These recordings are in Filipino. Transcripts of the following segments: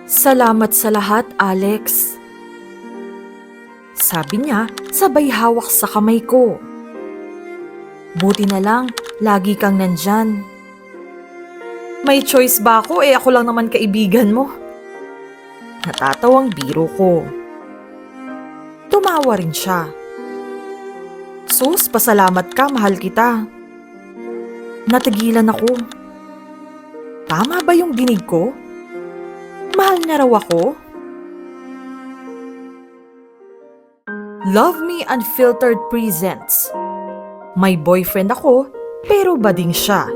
Salamat sa lahat, Alex. Sabi niya, sabay hawak sa kamay ko. Buti na lang, lagi kang nandyan. May choice ba ako? Ako lang naman kaibigan mo. Natatawang biro ko. Tumawa rin siya. Sus, pasalamat ka, mahal kita. Natigilan ako. Tama ba yung dinig ko? Mahal niya raw ako? Love Me Unfiltered presents. May boyfriend ako, pero bading siya.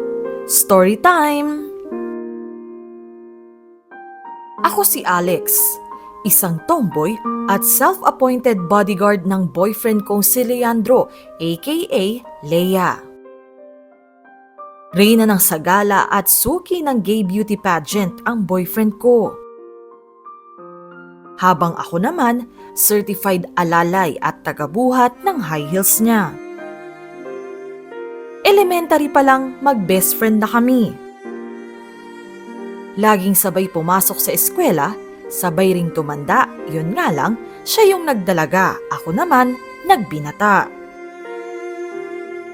Story time! Ako si Alex, isang tomboy at self-appointed bodyguard ng boyfriend kong si Leandro, aka Leia. Reyna ng sagala at suki ng gay beauty pageant ang boyfriend ko. Habang ako naman, certified alalay at tagabuhat ng high heels niya. Elementary pa lang mag-best friend na kami. Laging sabay pumasok sa eskwela, sabay ring tumanda, yun nga lang, siya yung nagdalaga, ako naman nagbinata.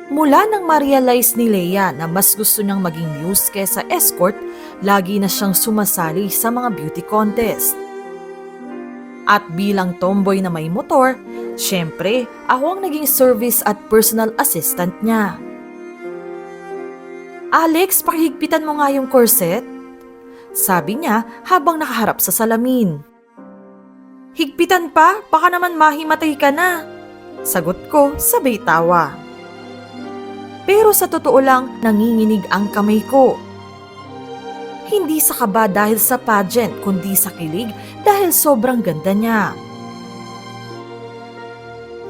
Mula nang ma-realize ni Leia na mas gusto niyang maging muse kesa escort, lagi na siyang sumasali sa mga beauty contest. At bilang tomboy na may motor, syempre, ako ang naging service at personal assistant niya. Alex, pakihigpitan mo nga yung corset. Sabi niya habang nakaharap sa salamin. Higpitan pa? Baka naman mahimatay ka na. Sagot ko, sabay tawa. Pero sa totoo lang, nanginginig ang kamay ko. Hindi sa kaba dahil sa pageant, kundi sa kilig dahil sobrang ganda niya.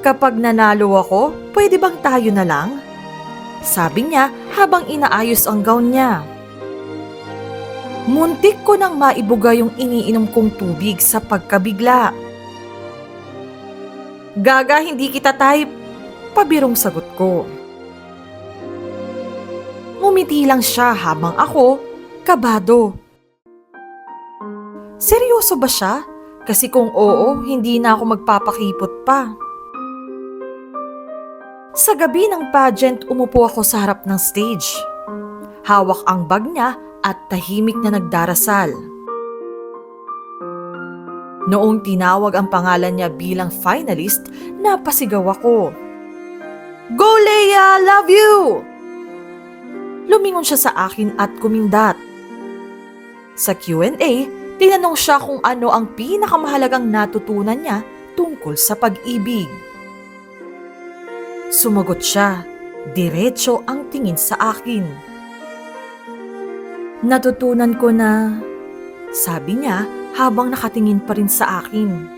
Kapag nanalo ako, pwede bang tayo na lang? Sabi niya habang inaayos ang gown niya. Muntik ko nang maibuga yung iniinom kong tubig sa pagkabigla. Gaga, hindi kita type. Pabirong sagot ko. Ngumiti lang siya habang ako, kabado. Seryoso ba siya? Kasi kung oo, hindi na ako magpapakipot pa. Sa gabi ng pageant, umupo ako sa harap ng stage. Hawak ang bag niya at tahimik na nagdarasal. Noong tinawag ang pangalan niya bilang finalist, napasigaw ako. Go Leia! Love you! Lumingon siya sa akin at kumindat. Sa Q&A, tinanong siya kung ano ang pinakamahalagang natutunan niya tungkol sa pag-ibig. Sumagot siya, diretso ang tingin sa akin. Natutunan ko na, sabi niya habang nakatingin pa rin sa akin.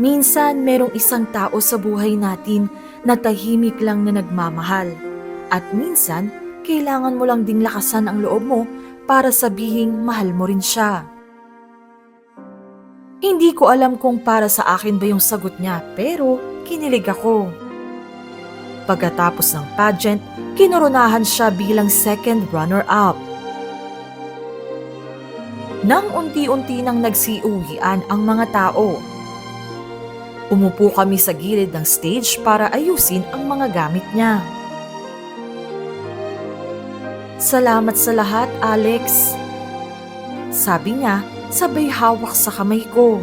Minsan merong isang tao sa buhay natin na tahimik lang na nagmamahal. At minsan, kailangan mo lang ding lakasan ang loob mo para sabihing mahal mo rin siya. Hindi ko alam kung para sa akin ba yung sagot niya, pero kinilig ako. Pagkatapos ng pageant, kinoronahan siya bilang second runner-up. Nang unti-unti nang nagsiuwian ang mga tao. Umupo kami sa gilid ng stage para ayusin ang mga gamit niya. Salamat sa lahat, Alex. Sabi niya, sabay hawak sa kamay ko.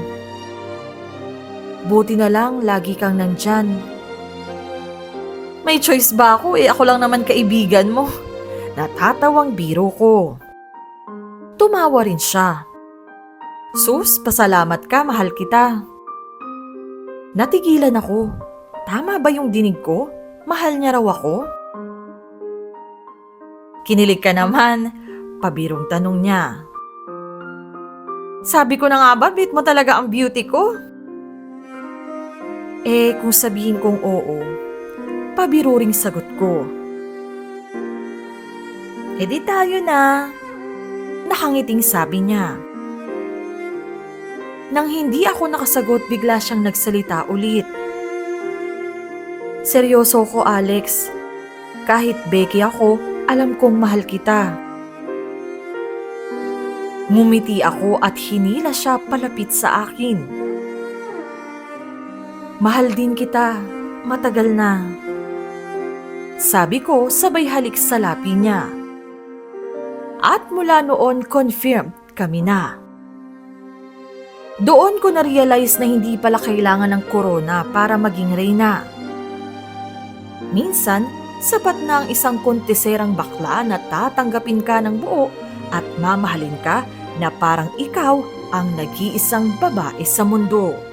Buti na lang, lagi kang nandyan. May choice ba ako? Ako lang naman kaibigan mo. Natatawang biro ko. Tumawa rin siya. Sus, pasalamat ka, mahal kita. Natigilan ako. Tama ba yung dinig ko? Mahal niya raw ako? Kinilig ka naman, pabirong tanong niya. Sabi ko na nga ba, bit mo talaga ang beauty ko? Kung sabihin kong oo, pabiro ring sagot ko. Di tayo na. Nakangiting sabi niya. Nang hindi ako nakasagot, bigla siyang nagsalita ulit. Seryoso ko, Alex. Kahit beki ako, alam kong mahal kita. Ngumiti ako at hinila siya palapit sa akin. Mahal din kita, matagal na. Sabi ko sabay halik sa lapi niya. At mula noon confirmed kami na. Doon ko na-realize na hindi pala kailangan ng corona para maging reyna. Minsan, sapat na ang isang konteserang bakla na tatanggapin ka ng buo at mamahalin ka na parang ikaw ang nag-iisang babae sa mundo.